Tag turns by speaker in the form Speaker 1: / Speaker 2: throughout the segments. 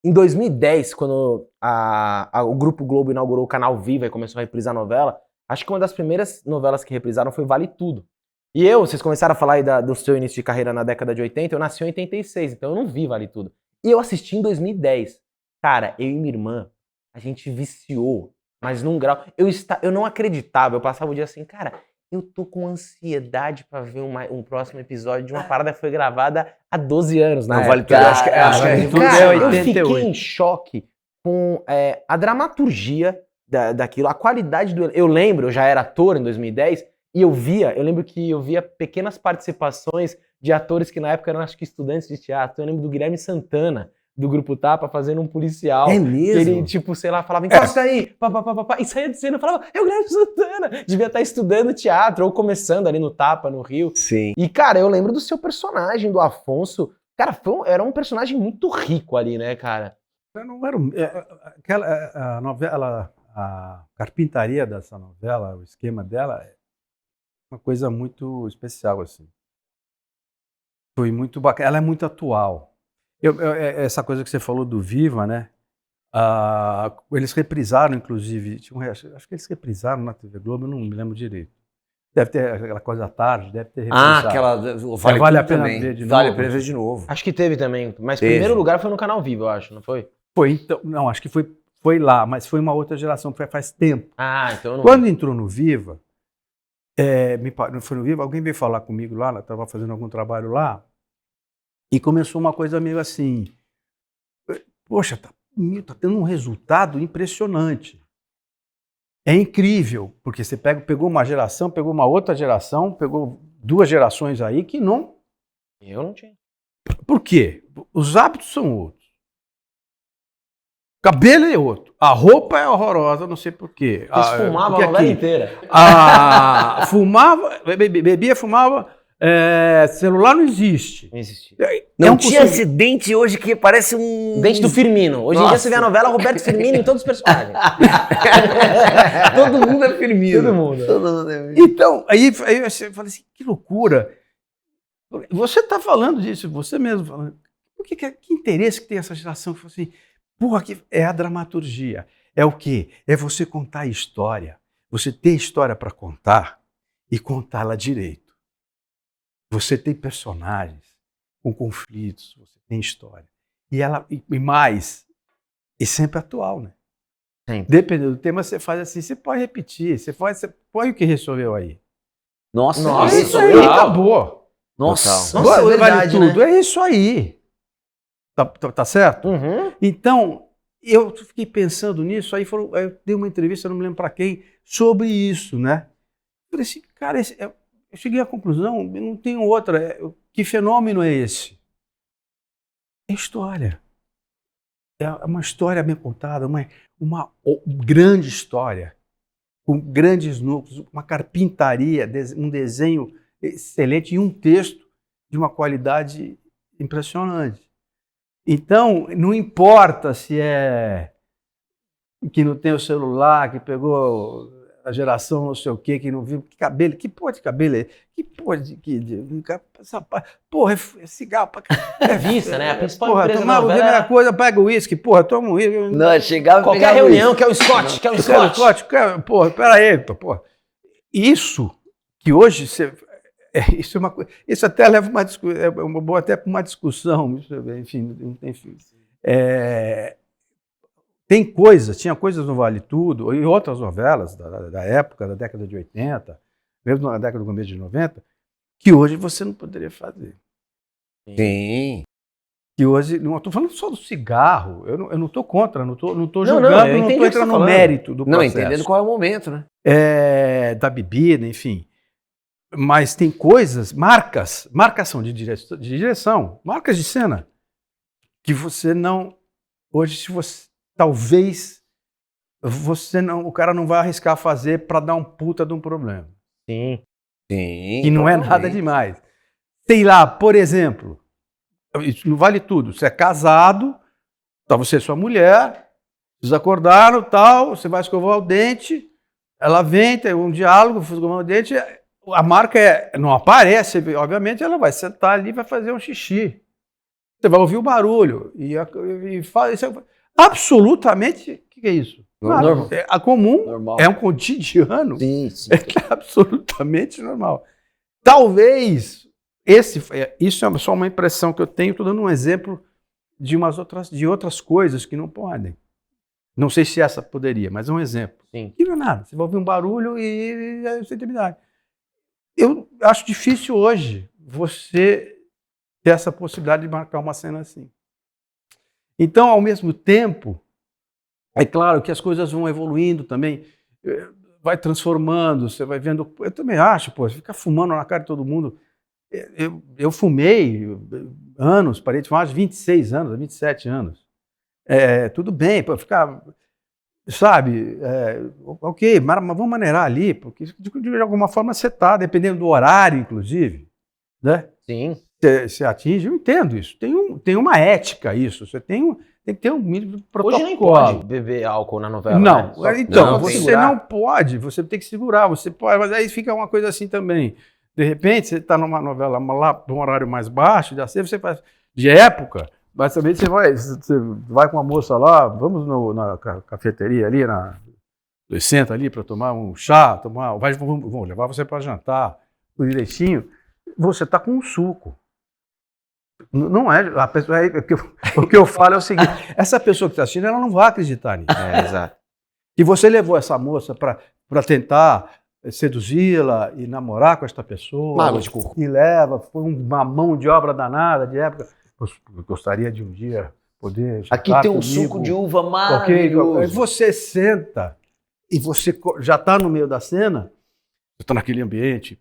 Speaker 1: Em 2010, quando o Grupo Globo inaugurou o Canal Viva e começou a reprisar a novela, acho que uma das primeiras novelas que reprisaram foi Vale Tudo. E vocês começaram a falar aí do seu início de carreira na década de 80, eu nasci em 86, então eu não vi Vale Tudo. E eu assisti em 2010. Cara, eu e minha irmã, a gente viciou, mas num grau... Eu não acreditava, eu passava o dia assim, cara, eu tô com ansiedade pra ver um próximo episódio de uma parada que foi gravada há 12 anos, né?
Speaker 2: Não, Vale Tudo, acho que
Speaker 1: Cara, eu fiquei em choque com a dramaturgia daquilo, a qualidade do... Eu lembro, eu já era ator em 2010, e eu lembro que eu via pequenas participações de atores que na época eram, acho que, estudantes de teatro. Eu lembro do Guilherme Santana, do Grupo Tapa, fazendo um policial.
Speaker 2: É mesmo?
Speaker 1: Que ele, tipo, sei lá, falava, encosta aí, e saía de cena e falava, é o Guilherme Santana! Devia estar estudando teatro, ou começando ali no Tapa, no Rio.
Speaker 2: Sim.
Speaker 1: E, cara, eu lembro do seu personagem, do Afonso. Cara, era um personagem muito rico ali, né, cara?
Speaker 3: Não era a novela, a carpintaria dessa novela, o esquema dela é uma coisa muito especial, assim. Foi muito bacana. Ela é muito atual. Essa coisa que você falou do Viva, né? Eles reprisaram, inclusive, acho que eles reprisaram na TV Globo, eu não me lembro direito. Deve ter aquela coisa à tarde, deve ter reprisado.
Speaker 2: Vale a pena
Speaker 3: ver de novo.
Speaker 2: Vale a pena ver de novo.
Speaker 1: Acho que teve também, mas
Speaker 2: Teve.
Speaker 1: primeiro lugar foi no Canal Vivo, eu acho, não foi?
Speaker 3: Foi, então, não, acho que foi lá, mas foi uma outra geração, foi faz tempo.
Speaker 1: Ah, então eu não...
Speaker 3: Quando entrou no Viva, foi no Viva, alguém veio falar comigo lá, eu estava fazendo algum trabalho lá, e começou uma coisa meio assim, poxa, tá tendo um resultado impressionante. É incrível, porque você pegou uma geração, pegou uma outra geração, pegou duas gerações aí que não...
Speaker 1: Eu não tinha.
Speaker 3: Por quê? Os hábitos são outros. O cabelo é outro. A roupa é horrorosa, não sei por quê.
Speaker 1: Eles fumavam a novela inteira.
Speaker 3: Fumava, bebia, fumava. Celular não existe.
Speaker 1: Não existia.
Speaker 2: Não tinha esse dente hoje que parece um...
Speaker 1: Dente do Firmino. Hoje em dia você vê a novela Roberto Firmino em todos os personagens.
Speaker 2: Todo mundo é Firmino.
Speaker 1: Todo mundo.
Speaker 2: Todo mundo é Firmino.
Speaker 3: Então, aí eu falei assim, que loucura. Você está falando disso, você mesmo falando. Que interesse que tem essa geração que fala assim, porra, que é a dramaturgia. É o quê? É você contar a história. Você ter história para contar e contá-la direito. Você tem personagens com conflitos, você tem história. E mais, e sempre atual, né?
Speaker 1: Sempre.
Speaker 3: Dependendo do tema, você faz assim, você pode repetir, você põe o que resolveu aí.
Speaker 2: Nossa,
Speaker 3: Isso aí acabou.
Speaker 2: Nossa,
Speaker 3: Vale
Speaker 1: verdade,
Speaker 3: tudo,
Speaker 1: né?
Speaker 3: é isso aí. Tá certo?
Speaker 1: Uhum.
Speaker 3: Então, eu fiquei pensando nisso, aí eu dei uma entrevista, não me lembro para quem, sobre isso, né? Eu falei assim, cara, eu cheguei à conclusão, eu não tenho outra. Que fenômeno é esse? É história. É uma história bem contada, uma grande história, com grandes núcleos, uma carpintaria, um desenho excelente e um texto de uma qualidade impressionante. Então, não importa se é que não tem o celular, que pegou a geração não sei o quê, que não viu, que cabelo, que porra de cabelo é? Que porra porra, é cigarro pra
Speaker 1: É vista, né? A principal
Speaker 3: porra,
Speaker 1: empresa
Speaker 3: tomava a
Speaker 1: novela
Speaker 3: primeira coisa, pega o uísque, porra, toma o uísque.
Speaker 2: Não, chegava e
Speaker 1: qualquer
Speaker 2: pegava
Speaker 1: reunião
Speaker 2: isso.
Speaker 1: que é o Scott,
Speaker 3: Porra, peraí, porra. Isso que hoje você... Isso até leva uma discussão, é bom até para uma discussão, enfim. Tinha coisas no Vale Tudo, e outras novelas da época, da década de 80, mesmo na década do começo de 90, que hoje você não poderia fazer.
Speaker 2: Sim.
Speaker 3: Que hoje, não estou falando só do cigarro, eu não estou contra, não estou julgando,
Speaker 1: eu
Speaker 3: não
Speaker 1: entendi
Speaker 3: estou
Speaker 1: o que você
Speaker 3: entrando
Speaker 1: tá
Speaker 3: no
Speaker 1: falando.
Speaker 3: mérito do processo.
Speaker 2: Não, entendendo qual é o momento, né?
Speaker 3: Da bebida, enfim. Mas tem coisas, marcação de direção, marcas de cena, que você não... Hoje, se você... Talvez o cara não vai arriscar fazer para dar um puta de um problema.
Speaker 1: Sim.
Speaker 2: Sim.
Speaker 3: Que não é nada demais. Sei lá, por exemplo, isso não vale tudo. Você é casado, tá você e sua mulher, vocês acordaram, tal, você vai escovar o dente, ela vem, tem um diálogo, escovar o dente, a marca não aparece, obviamente, ela vai sentar ali e vai fazer um xixi. Você vai ouvir o barulho e fala isso absolutamente. O que é isso?
Speaker 2: Normal.
Speaker 3: É comum,
Speaker 2: Normal.
Speaker 3: é um cotidiano.
Speaker 2: Sim, sim.
Speaker 3: É absolutamente normal. Talvez isso é só uma impressão que eu tenho. Estou dando um exemplo de outras coisas que não podem. Não sei se essa poderia, mas é um exemplo.
Speaker 1: Sim.
Speaker 3: E não é nada. Você vai ouvir um barulho e é intimidade. Eu acho difícil hoje você ter essa possibilidade de marcar uma cena assim. Então, ao mesmo tempo, é claro que as coisas vão evoluindo também, vai transformando, você vai vendo. Eu também acho, pô, ficar fumando na cara de todo mundo. Eu fumei anos, parei de fumar, 26 anos, 27 anos. Tudo bem, para ficar, sabe, ok, mas vamos maneirar ali, porque de alguma forma você está, dependendo do horário, inclusive, né?
Speaker 1: Sim.
Speaker 3: Você atinge, eu entendo isso. Tem uma ética isso, você tem que ter um mínimo de protocolo.
Speaker 1: Hoje nem pode beber álcool na novela,
Speaker 3: Não,
Speaker 1: né? Só-
Speaker 3: então,
Speaker 1: Não,
Speaker 3: você
Speaker 1: segurar.
Speaker 3: não pode, você tem que segurar, você pode, mas aí fica uma coisa assim também. De repente, você está numa novela lá num horário mais baixo, já sei, você faz de época, basicamente você vai com uma moça lá, vamos na cafeteria ali, senta ali para tomar um chá, vamos levar você para jantar, tudo direitinho, você está com um suco. Não é, a pessoa, o que eu falo é o seguinte, essa pessoa que está assistindo, ela não vai acreditar nisso.
Speaker 1: Exato.
Speaker 3: E você levou essa moça para tentar seduzi-la e namorar com esta pessoa.
Speaker 2: Água de coco.
Speaker 3: E leva, foi uma mão de obra danada de época. Eu gostaria de um dia poder.
Speaker 2: Aqui
Speaker 3: jantar
Speaker 2: tem um
Speaker 3: comigo.
Speaker 2: suco de uva
Speaker 3: Ok,
Speaker 2: maravilhoso.
Speaker 3: aí você senta e você já está no meio da cena, você está naquele ambiente.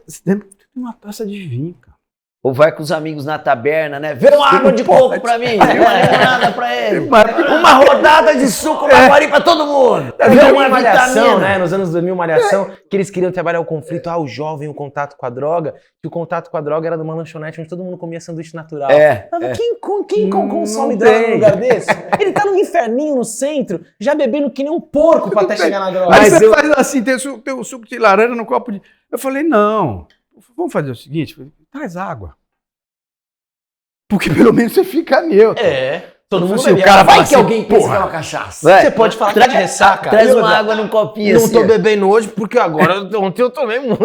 Speaker 3: Você tem uma taça de vinho, cara.
Speaker 2: Ou vai com os amigos na taberna, né? Vê uma água de coco pra mim, vê uma limonada pra ele. Uma rodada de suco maguari pra todo mundo. Vê
Speaker 1: Viu
Speaker 2: uma
Speaker 1: uma Malhação,
Speaker 2: vitamina.
Speaker 1: né? Nos anos 2000, Malhação, que eles queriam trabalhar o conflito, o jovem, o contato com a droga, que o contato com a droga era de uma lanchonete onde todo mundo comia sanduíche natural. Mas quem consome
Speaker 3: Não
Speaker 1: droga
Speaker 3: tem.
Speaker 1: num lugar desse? Ele tá num inferninho no centro, já bebendo que nem um porco pra até chegar na droga.
Speaker 3: Aí
Speaker 2: Mas
Speaker 3: você
Speaker 2: eu-
Speaker 3: faz assim, tem o suco de laranja no copo de... Eu falei, não, vamos fazer o seguinte, traz água. Porque pelo menos você fica neutro.
Speaker 1: Todo mundo
Speaker 3: Se o
Speaker 1: bebe
Speaker 3: cara
Speaker 1: água.
Speaker 3: fala
Speaker 2: Vai que
Speaker 3: assim,
Speaker 2: alguém pensa que é
Speaker 3: porra,
Speaker 2: uma cachaça.
Speaker 1: Você pode falar que tá de ressaca.
Speaker 2: Traz
Speaker 1: E
Speaker 2: uma
Speaker 1: outra,
Speaker 2: água num copinho
Speaker 1: Não
Speaker 2: assim.
Speaker 1: tô
Speaker 2: ó.
Speaker 1: bebendo hoje porque agora ontem eu tomei muito.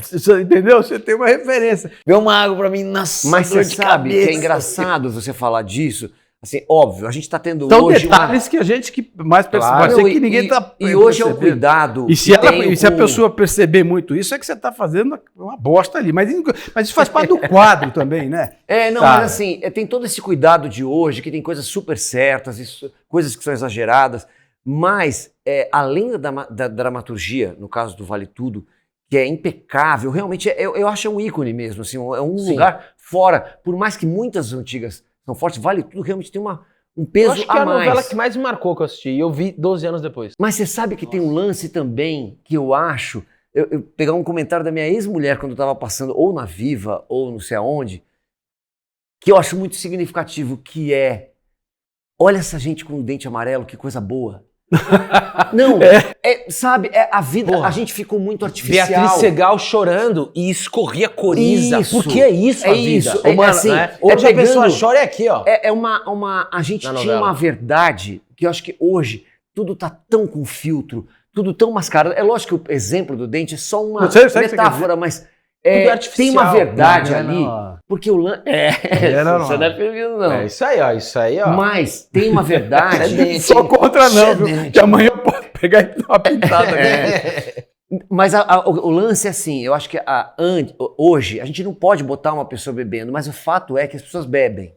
Speaker 3: Você entendeu? Você tem uma referência.
Speaker 2: Vê uma água pra mim, nossa,
Speaker 1: Mas
Speaker 2: dor
Speaker 1: você
Speaker 2: de
Speaker 1: sabe
Speaker 2: cabeça.
Speaker 1: que é engraçado
Speaker 2: você falar disso. Assim, óbvio, a gente tá tendo
Speaker 3: São
Speaker 2: hoje
Speaker 3: detalhes que a gente que mais percebe.
Speaker 1: Claro.
Speaker 3: Pode ser que ninguém tá
Speaker 2: E hoje é o
Speaker 3: percebendo.
Speaker 2: cuidado.
Speaker 3: E se,
Speaker 2: que tem
Speaker 3: e se a
Speaker 2: com-
Speaker 3: pessoa perceber muito isso, é que você está fazendo uma bosta ali. Mas isso faz parte do quadro também, né?
Speaker 2: Não,
Speaker 3: Cara.
Speaker 2: mas assim, tem todo esse cuidado de hoje, que tem coisas super certas, coisas que são exageradas, mas além da dramaturgia, no caso do Vale Tudo, que é impecável, realmente eu acho um ícone mesmo, assim, é um
Speaker 1: Sim.
Speaker 2: lugar fora, por mais que muitas antigas são fortes, Vale Tudo realmente tem um
Speaker 1: Eu
Speaker 2: peso
Speaker 1: acho que
Speaker 2: a
Speaker 1: é a
Speaker 2: mais.
Speaker 1: novela que mais me marcou que eu assisti. E eu vi 12 anos depois.
Speaker 2: Mas você sabe que tem um lance também que eu acho, eu pegar um comentário da minha ex-mulher quando eu estava passando, ou na Viva, ou não sei aonde, que eu acho muito significativo, que olha essa gente com o dente amarelo, que coisa boa. Não, sabe, a vida,
Speaker 1: Porra.
Speaker 2: a gente ficou muito artificial.
Speaker 1: Beatriz Segal chorando e escorria coriza.
Speaker 2: Isso.
Speaker 1: Porque é isso a
Speaker 2: É
Speaker 1: vida.
Speaker 2: isso.
Speaker 1: Mano,
Speaker 2: Assim,
Speaker 1: né? Hoje a
Speaker 2: pegando-
Speaker 1: pessoa chora é aqui, ó.
Speaker 2: A gente
Speaker 1: Na
Speaker 2: tinha
Speaker 1: novela.
Speaker 2: uma verdade que eu acho que hoje tudo tá tão com filtro, tudo tão mascarado. É lógico que o exemplo do dente é só uma
Speaker 3: Eu sei o que você quer
Speaker 2: metáfora, mas
Speaker 1: é artificial.
Speaker 2: tem uma verdade
Speaker 3: Não,
Speaker 2: ali.
Speaker 3: não.
Speaker 2: Porque o lance.
Speaker 3: Não,
Speaker 2: Você não é perdido, não.
Speaker 1: É isso aí, ó. Isso aí, ó.
Speaker 2: Mas tem uma verdade.
Speaker 3: Só contra não, viu?
Speaker 2: Excedente.
Speaker 3: Que amanhã eu posso pegar e dar uma pintada aqui.
Speaker 2: Mas o lance é assim, eu acho que hoje a gente não pode botar uma pessoa bebendo, mas o fato é que as pessoas bebem.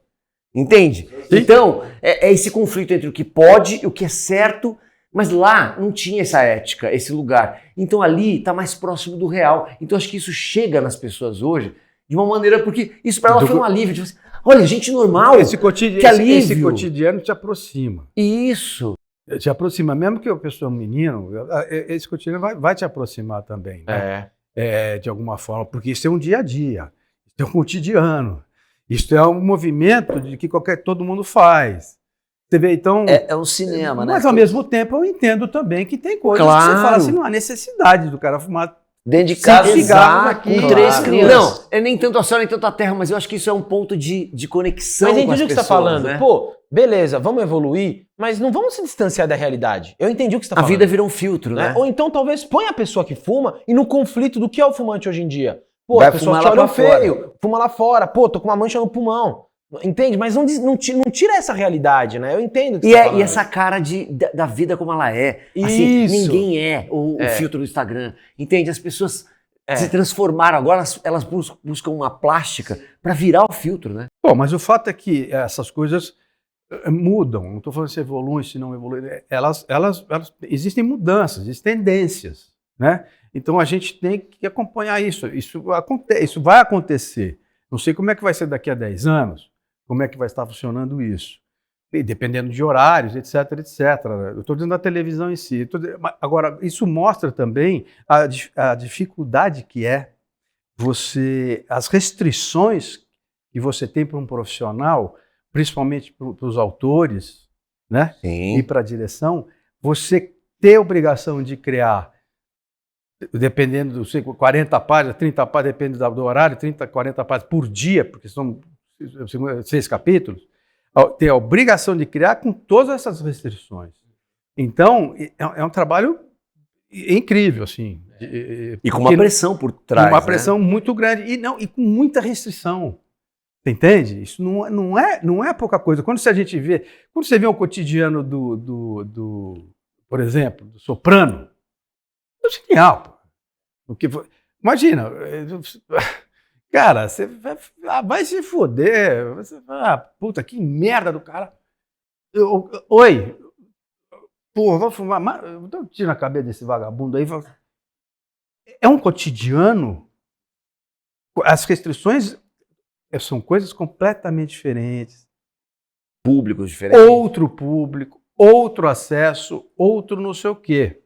Speaker 2: Entende?
Speaker 3: Sim.
Speaker 2: Então, é esse conflito entre o que pode e o que é certo, mas lá não tinha essa ética, esse lugar. Então ali está mais próximo do real. Então acho que isso chega nas pessoas hoje de uma maneira, porque isso para ela foi um alívio. Tipo assim, olha, gente normal,
Speaker 3: Esse cotidiano,
Speaker 2: que alívio.
Speaker 3: esse cotidiano te aproxima.
Speaker 2: Isso.
Speaker 3: Te aproxima, mesmo que a pessoa é um menino, esse cotidiano vai te aproximar também, né? De alguma forma, porque isso é um dia a dia, isso é um cotidiano, isso é um movimento de que todo mundo faz. Você vê, então...
Speaker 2: É um cinema, né?
Speaker 3: Mas ao mesmo tempo eu entendo também que tem coisas que você
Speaker 2: Claro.
Speaker 3: fala assim, não há necessidade do cara fumar
Speaker 2: Dentro de
Speaker 3: Sim,
Speaker 2: casa,
Speaker 3: cigarros aqui,
Speaker 2: com 3
Speaker 1: claro.
Speaker 2: crianças. Não, é nem tanto a céu, nem tanto a terra, mas eu acho que isso é um ponto de conexão
Speaker 1: Mas
Speaker 2: com as
Speaker 1: entendi o que você
Speaker 2: pessoas,
Speaker 1: tá falando.
Speaker 2: né?
Speaker 1: Pô, beleza, vamos evoluir, mas não vamos se distanciar da realidade. Eu entendi o que você tá
Speaker 2: A
Speaker 1: falando.
Speaker 2: vida virou um filtro,
Speaker 1: né?
Speaker 2: né?
Speaker 1: Ou então talvez põe a pessoa que fuma e no conflito do que é o fumante hoje em dia. Pô,
Speaker 2: Vai
Speaker 1: as pessoas
Speaker 2: fumar
Speaker 1: te
Speaker 2: lá
Speaker 1: olham
Speaker 2: pra fora.
Speaker 1: feio, fuma lá fora. Pô, tô com uma mancha no pulmão. Entende? Mas não tira essa realidade, né? Eu entendo o que você tá falando.
Speaker 2: E essa cara da vida como ela é. Assim,
Speaker 1: Isso.
Speaker 2: ninguém é o filtro do Instagram. Entende? As pessoas se transformaram. Agora elas buscam uma plástica para virar o filtro, né?
Speaker 3: Bom, mas o fato é que essas coisas mudam. Não estou falando se evoluem, se não evoluem. Elas existem mudanças, existem tendências, né? Então a gente tem que acompanhar isso. Isso vai acontecer. Não sei como é que vai ser daqui a 10 anos, como é que vai estar funcionando isso. E dependendo de horários, etc, etc. Eu estou dizendo da televisão em si. Agora, isso mostra também a dificuldade que é as restrições que você tem para um profissional, principalmente para os autores, né?
Speaker 2: Sim.
Speaker 3: E para a direção, você ter a obrigação de criar, dependendo dos 40 páginas, 30 páginas, depende do horário, 30, 40 páginas por dia, porque são 6 capítulos, ter a obrigação de criar com todas essas restrições. Então, é um trabalho incrível, assim.
Speaker 2: E com uma pressão por trás.
Speaker 3: Uma pressão muito grande. E com muita restrição. Você entende? Isso não é pouca coisa. Quando você vê o cotidiano por exemplo, do Soprano, é genial. Imagina, cara, você vai se foder. Você vai, puta, que merda do cara. Oi, pô, vou fumar. Dá um tiro na cabeça desse vagabundo aí. É um cotidiano. As restrições são coisas completamente diferentes.
Speaker 2: Públicos diferentes.
Speaker 3: Outro público, outro acesso, outro não sei o quê.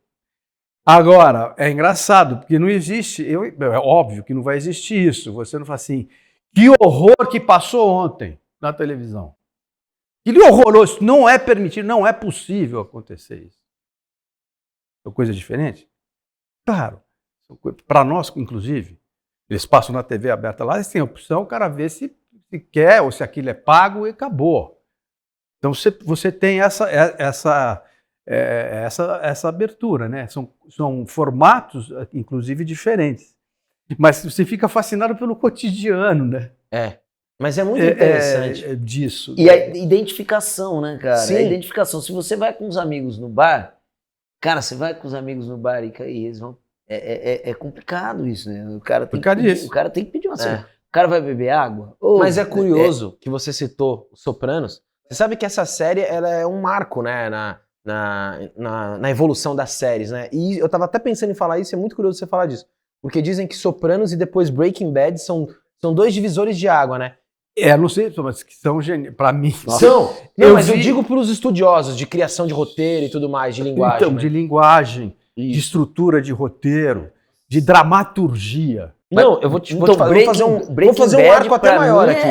Speaker 3: Agora, é engraçado, porque não existe, é óbvio que não vai existir isso. Você não fala assim, que horror que passou ontem na televisão. Que horroroso, não é permitido, não é possível acontecer isso. São coisas diferentes? Claro. Para nós, inclusive, eles passam na TV aberta lá, eles têm a opção, o cara vê se quer ou se aquilo é pago e acabou. Então você tem essa abertura, né? São formatos, inclusive, diferentes. Mas você fica fascinado pelo cotidiano, né?
Speaker 1: Mas é muito interessante.
Speaker 3: Disso.
Speaker 2: E a identificação, né, cara?
Speaker 1: Sim.
Speaker 2: A identificação. Se você vai com os amigos no bar, cara, você vai com os amigos no bar e eles vão... É complicado isso, né? O cara tem que pedir uma cerveja. O cara vai beber água?
Speaker 1: Mas é curioso que você citou Sopranos. Você sabe que essa série ela é um marco, né, na evolução das séries, né? E eu tava até pensando em falar isso, é muito curioso você falar disso. Porque dizem que Sopranos e depois Breaking Bad são 2 divisores de água, né?
Speaker 3: Não sei, mas que são para mim.
Speaker 1: São. Eu digo para os estudiosos de criação de roteiro e tudo mais, de linguagem.
Speaker 3: Então,
Speaker 1: né?
Speaker 3: de linguagem, de estrutura de roteiro, de dramaturgia.
Speaker 1: Não, eu vou fazer um arco até maior aqui.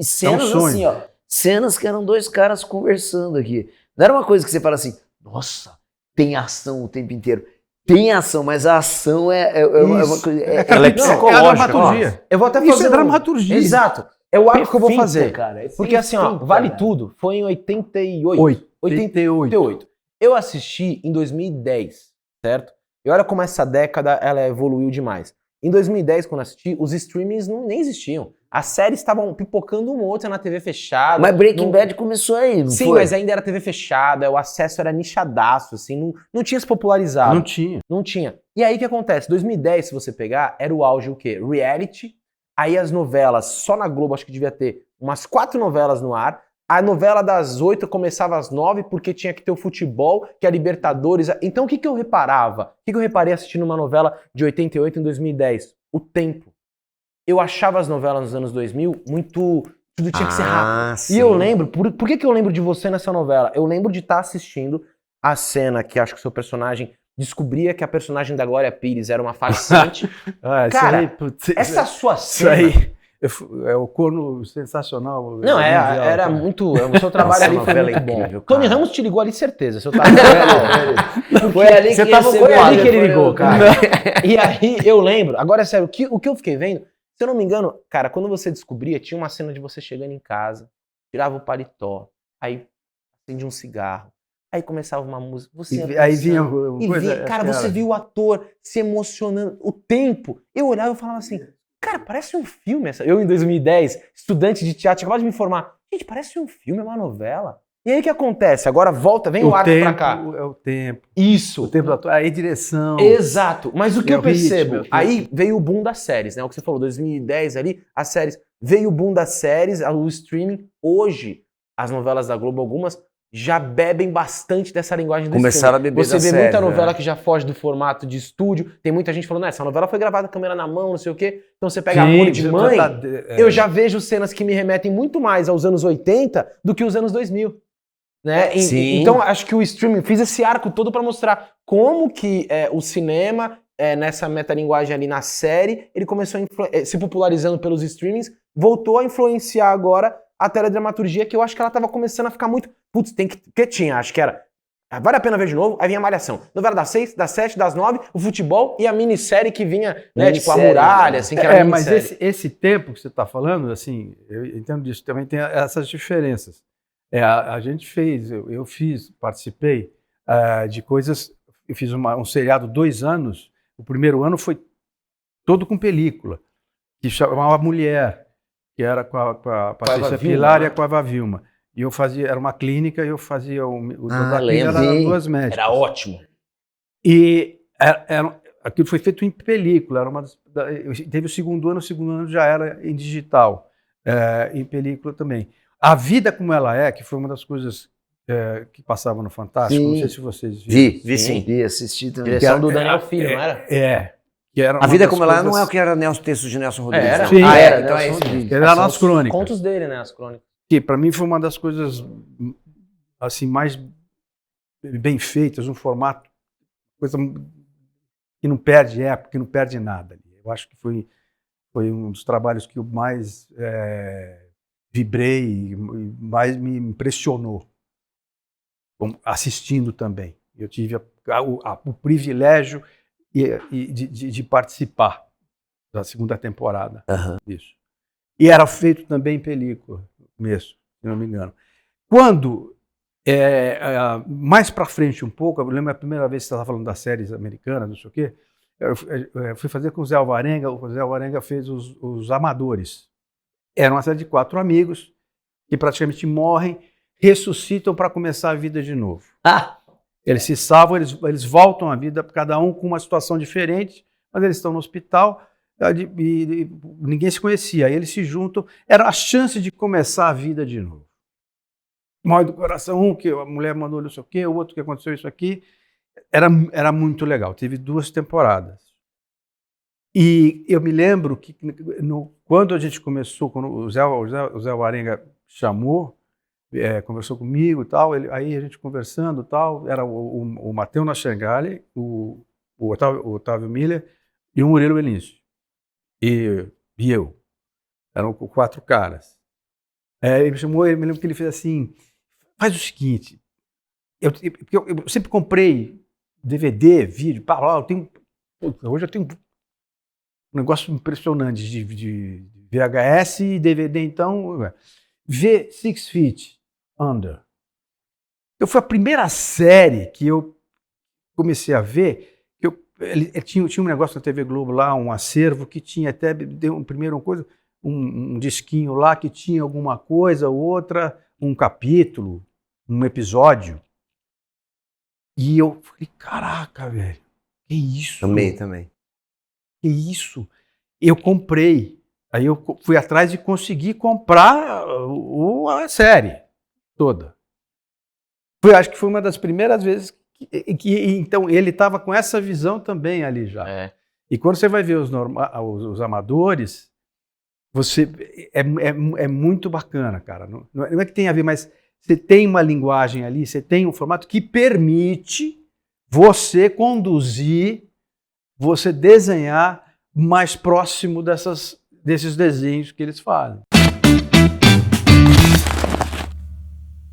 Speaker 2: E cenas assim, ó. Cenas que eram 2 caras conversando aqui. Não era uma coisa que você fala assim, nossa, tem ação o tempo inteiro. Tem ação, mas a ação é uma coisa. Ela é psicológica.
Speaker 3: É a dramaturgia.
Speaker 1: Eu vou até fazer.
Speaker 3: Isso é dramaturgia.
Speaker 1: Exato. É o arco que eu vou fazer.
Speaker 2: Cara,
Speaker 1: porque assim, ó, Vale Tudo foi em 88. 88. Eu assisti em 2010, certo? E olha como essa década ela evoluiu demais. Em 2010, quando eu assisti, os streamings nem existiam. As séries estavam pipocando uma ou outra na TV fechada.
Speaker 2: Mas Breaking Bad começou aí, não
Speaker 1: Sim,
Speaker 2: foi?
Speaker 1: mas ainda era TV fechada, o acesso era nichadaço, assim, não tinha se popularizado. Não tinha. E aí o que acontece? 2010, se você pegar, era o auge o quê? Reality. Aí as novelas, só na Globo, acho que devia ter umas 4 novelas no ar. A novela das 8 começava às 9 porque tinha que ter o futebol, que é a Libertadores. Então o que eu reparava? O que eu reparei assistindo uma novela de 88 em 2010? O tempo. Eu achava as novelas nos anos 2000 muito... Tudo tinha que ser rápido.
Speaker 2: Sim.
Speaker 1: E eu lembro... Por que eu lembro de você nessa novela? Eu lembro de estar assistindo a cena que acho que o seu personagem descobria que a personagem da Glória Pires era uma farsante. Cara, essa sua cena...
Speaker 3: Isso aí... É o corno sensacional.
Speaker 1: Não, era muito. O seu trabalho ali foi
Speaker 2: novela
Speaker 1: muito bom.
Speaker 2: incrível, cara.
Speaker 1: Tony Ramos te ligou ali, certeza. Seu trabalho
Speaker 2: Foi ali que
Speaker 1: foi ali que ele ligou,
Speaker 2: cara.
Speaker 1: E aí eu lembro, agora é sério, o que eu fiquei vendo, se eu não me engano, cara, quando você descobria, tinha uma cena de você chegando em casa, tirava o paletó, aí acendia um cigarro, aí começava uma música, você ia
Speaker 3: Aí vinha
Speaker 1: dançando, e
Speaker 3: coisa,
Speaker 1: via, cara, você viu o ator se emocionando, o tempo, eu olhava e falava assim, cara, parece um filme essa. Eu em 2010, estudante de teatro, acabava de me formar, gente, parece um filme, é uma novela. E aí o que acontece? Agora volta, vem o arco pra cá.
Speaker 3: É o tempo.
Speaker 1: Isso.
Speaker 3: O tempo da tua, aí direção.
Speaker 1: Exato. Mas o que eu percebo,
Speaker 3: ritmo.
Speaker 1: aí veio o boom das séries, né? O que você falou, 2010 ali, as séries. Veio o boom das séries, o streaming. Hoje, as novelas da Globo, algumas, já bebem bastante dessa linguagem do
Speaker 2: Começaram
Speaker 1: streaming.
Speaker 2: a beber
Speaker 1: Você
Speaker 2: da
Speaker 1: vê
Speaker 2: série,
Speaker 1: muita novela
Speaker 2: né?
Speaker 1: que já foge do formato de estúdio. Tem muita gente falando, essa novela foi gravada com a câmera na mão, não sei o quê. Então você pega Amor de Mãe, eu já vejo cenas que me remetem muito mais aos anos 80 do que os anos 2000. Né?
Speaker 2: Sim.
Speaker 1: Então acho que o streaming fez esse arco todo para mostrar como que o cinema, nessa metalinguagem ali na série, ele começou se popularizando pelos streamings, voltou a influenciar agora a teledramaturgia, que eu acho que ela tava começando a ficar muito... Putz, tem que tinha, acho que era... Vale a pena ver de novo, aí vinha a Malhação. Novela das 6, das 7, das 9, o futebol e a minissérie que vinha, né, tipo a Muralha, assim, que era
Speaker 3: mas
Speaker 1: minissérie.
Speaker 3: esse tempo que você está falando, assim, eu entendo disso, também tem essas diferenças. A gente fez, eu fiz, participei de coisas, eu fiz um seriado 2 anos, o primeiro ano foi todo com película, que chamava Mulher, que era com a Patrícia Pilar e com a Eva Vilma. E eu fazia, era uma clínica e eu fazia o da clínica, era 2 médicas.
Speaker 1: Era ótimo.
Speaker 3: E aquilo foi feito em película, teve o segundo ano já era em digital, em película também. A Vida Como Ela É, que foi uma das coisas que passava no Fantástico,
Speaker 2: Sim.
Speaker 3: não sei se vocês viram.
Speaker 2: Vi sim. Vi, assisti também.
Speaker 1: Direção do Daniel Filho, não era?
Speaker 3: Que era
Speaker 2: A
Speaker 3: uma
Speaker 2: Vida
Speaker 3: das
Speaker 2: Como Ela É
Speaker 3: coisas-
Speaker 2: não é o que era texto de Nelson Rodrigues.
Speaker 1: Era.
Speaker 2: não?
Speaker 3: Sim.
Speaker 2: Era.
Speaker 1: Nelson
Speaker 2: Então é esse
Speaker 1: Rodrigues.
Speaker 2: vídeo.
Speaker 3: Era
Speaker 1: São
Speaker 3: a nossa
Speaker 1: os
Speaker 3: crônica.
Speaker 1: Contos dele, né, as crônicas.
Speaker 3: Que para mim foi uma das coisas assim mais bem feitas, um formato, coisa que não perde época, que não perde nada. Eu acho que foi um dos trabalhos que eu mais vibrei e mais me impressionou, assistindo também. Eu tive o privilégio de participar da segunda temporada disso. E era feito também em película mesmo, se não me engano. Quando, mais para frente um pouco, eu lembro a primeira vez que você estava falando das séries americanas, não sei o quê, eu fui fazer com o Zé Alvarenga, fez os Amadores. Era uma série de 4 amigos que praticamente morrem, ressuscitam para começar a vida de novo. Eles se salvam, eles voltam à vida, cada um com uma situação diferente, mas eles estão no hospital e ninguém se conhecia. Aí eles se juntam, era a chance de começar a vida de novo. Morre do coração, que a mulher mandou não sei o quê, o outro que aconteceu isso aqui. Era muito legal, teve 2 temporadas. E eu me lembro que quando a gente começou, quando o Zé Alvarenga chamou, conversou comigo e tal, aí a gente conversando e tal, era o Matheus Nachengali, o Otávio Miller e o Murilo Benício. E eu. Eram 4 caras. Ele me chamou, eu me lembro que ele fez assim, faz o seguinte, eu sempre comprei DVD, vídeo, hoje eu tenho um negócio impressionante de VHS e DVD, então, vê 6 Feet Under. Foi a primeira série que eu comecei a ver, ele tinha um negócio na TV Globo lá, um acervo que tinha até, primeiro uma coisa, um disquinho lá que tinha alguma coisa, outra, um capítulo, um episódio. E eu falei, caraca, velho, que isso?
Speaker 2: Também.
Speaker 3: Que isso? Eu comprei. Aí eu fui atrás e consegui comprar a série toda. Acho que foi uma das primeiras vezes que então ele estava com essa visão também ali já. E quando você vai ver os amadores, é muito bacana, cara. Não é que tem a ver, mas você tem uma linguagem ali, você tem um formato que permite você conduzir, você desenhar mais próximo desses desenhos que eles fazem.